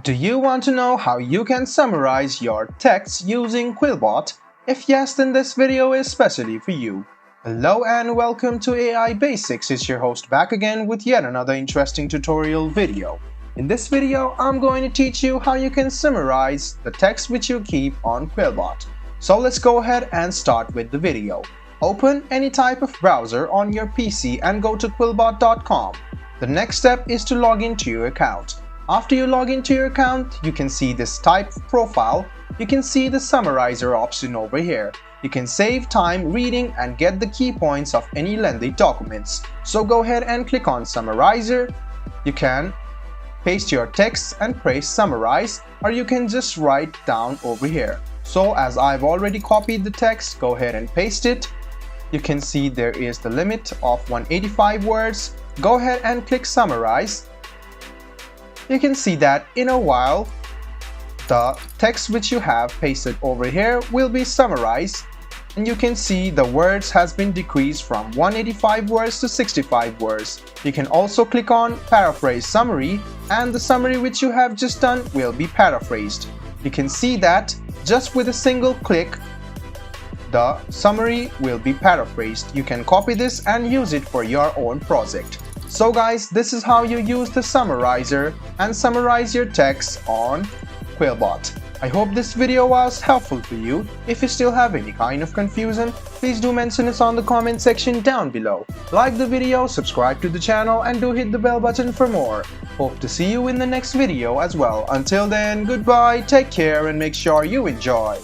Do you want to know how you can summarize your text using QuillBot? If yes, then this video is specially for you. Hello and welcome to AI Basics. It's your host back again with yet another interesting tutorial video. In this video, I'm going to teach you how you can summarize the text which you keep on QuillBot. So let's go ahead and start with the video. Open any type of browser on your PC and go to QuillBot.com. The next step is to log into your account. After you log into your account, you can see this type of profile. You can see the summarizer option over here. You can save time reading and get the key points of any lengthy documents. So go ahead and click on summarizer. You can paste your text and press summarize, or you can just write down over here. So as I've already copied the text, go ahead and paste it. You can see there is the limit of 185 words. Go ahead and click summarize. You can see that in a while, the text which you have pasted over here will be summarized, and you can see the words has been decreased from 185 words to 65 words. You can also click on paraphrase summary, and the summary which you have just done will be paraphrased. You can see that just with a single click, the summary will be paraphrased. You can copy this and use it for your own project. So guys, this is how you use the summarizer and summarize your text on QuillBot. I hope this video was helpful for you. If you still have any kind of confusion, please do mention it on the comment section down below. Like the video, subscribe to the channel, and do hit the bell button for more. Hope to see you in the next video as well. Until then, goodbye, take care, and make sure you enjoy.